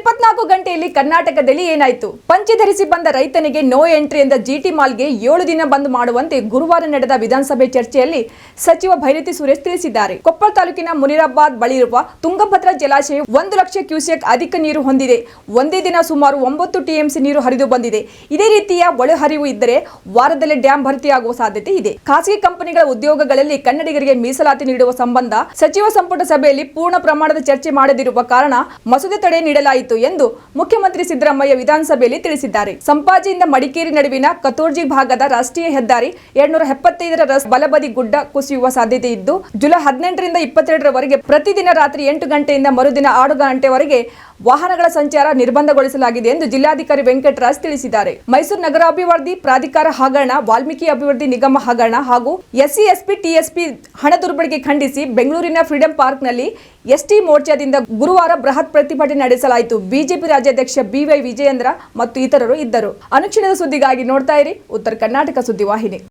24 ಗಂಟೆಯಲ್ಲಿ ಕರ್ನಾಟಕದಲ್ಲಿ ಏನಾಯಿತು? ಪಂಚೆ ಧರಿಸಿ ಬಂದ ರೈತನಿಗೆ ನೋ ಎಂಟ್ರಿ ಎಂದ ಜಿಟಿ ಮಾಲ್ಗೆ 7 ದಿನ ಬಂದ್ ಮಾಡುವಂತೆ ಗುರುವಾರ ನಡೆದ ವಿಧಾನಸಭೆ ಚರ್ಚೆಯಲ್ಲಿ ಸಚಿವ ಭೈರತಿ ಸುರೇಶ್ ತಿಳಿಸಿದ್ದಾರೆ. ಕೊಪ್ಪಳ ತಾಲೂಕಿನ ಮುನಿರಾಬಾದ್ ಬಳಿ ಇರುವ ತುಂಗಭದ್ರಾ ಜಲಾಶಯ 1 ಲಕ್ಷ ಕ್ಯೂಸೆಕ್ ಅಧಿಕ ನೀರು ಹೊಂದಿದೆ. ಒಂದೇ ದಿನ ಸುಮಾರು 9 ಟಿಎಂಸಿ ನೀರು ಹರಿದು ಬಂದಿದೆ. ಇದೇ ರೀತಿಯ ಒಳಹರಿವು ಇದ್ದರೆ ವಾರದಲ್ಲಿ ಡ್ಯಾಂ ಭರ್ತಿಯಾಗುವ ಸಾಧ್ಯತೆ ಇದೆ. ಖಾಸಗಿ ಕಂಪನಿಗಳ ಉದ್ಯೋಗಗಳಲ್ಲಿ ಕನ್ನಡಿಗರಿಗೆ ಮೀಸಲಾತಿ ನೀಡುವ ಸಂಬಂಧ ಸಚಿವ ಸಂಪುಟ ಸಭೆಯಲ್ಲಿ ಪೂರ್ಣ ಪ್ರಮಾಣದ ಚರ್ಚೆ ಮಾಡದಿರುವ ಕಾರಣ ಮಸೂದೆ ತಡೆ ನೀಡಲಾಯಿತು ಎಂದು ಮುಖ್ಯಮಂತ್ರಿ ಸಿದ್ದರಾಮಯ್ಯ ವಿಧಾನಸಭೆಯಲ್ಲಿ ತಿಳಿಸಿದ್ದಾರೆ. ಸಂಪಾಜಿಯಿಂದ ಮಡಿಕೇರಿ ನಡುವಿನ ಕತೋರ್ಜಿ ಭಾಗದ ರಾಷ್ಟ್ರೀಯ ಹೆದ್ದಾರಿ 275ರ ಬಲಬದಿ ಗುಡ್ಡ ಕುಸಿಯುವ ಸಾಧ್ಯತೆ ಇದ್ದು, ಜುಲೈ 18ರಿಂದ 22ರವರೆಗೆ ಪ್ರತಿದಿನ ರಾತ್ರಿ 8 ಗಂಟೆಯಿಂದ ಮರುದಿನ 6 ಗಂಟೆವರೆಗೆ ವಾಹನಗಳ ಸಂಚಾರ ನಿರ್ಬಂಧಗೊಳಿಸಲಾಗಿದೆ ಎಂದು ಜಿಲ್ಲಾಧಿಕಾರಿ ವೆಂಕಟರಾಜ್ ತಿಳಿಸಿದ್ದಾರೆ. ಮೈಸೂರು ನಗರಾಭಿವೃದ್ಧಿ ಪ್ರಾಧಿಕಾರ ಹಗರಣ, ವಾಲ್ಮೀಕಿ ಅಭಿವೃದ್ಧಿ ನಿಗಮ ಹಗರಣ ಹಾಗೂ ಎಸ್ಸಿ, ಎಸ್ಪಿ, ಟಿಎಸ್ಪಿ ಹಣ ದುರ್ಬಳಕೆ ಖಂಡಿಸಿ ಬೆಂಗಳೂರಿನ ಫ್ರೀಡಂ ಪಾರ್ಕ್ನಲ್ಲಿ ಎಸ್ಟಿ ಮೋರ್ಚಾದಿಂದ ಗುರುವಾರ ಬೃಹತ್ ಪ್ರತಿಭಟನೆ ನಡೆಸಲಾಯಿತು. ಬಿಜೆಪಿ ರಾಜ್ಯಾಧ್ಯಕ್ಷ ಬಿವೈ ವಿಜಯೇಂದ್ರ ಮತ್ತು ಇತರರು ಇದ್ದರು. ಅನುಕ್ಷಣದ ಸುದ್ದಿಗಾಗಿ ನೋಡ್ತಾ ಇರಿ ಉತ್ತರ ಕರ್ನಾಟಕ ಸುದ್ದಿವಾಹಿನಿ.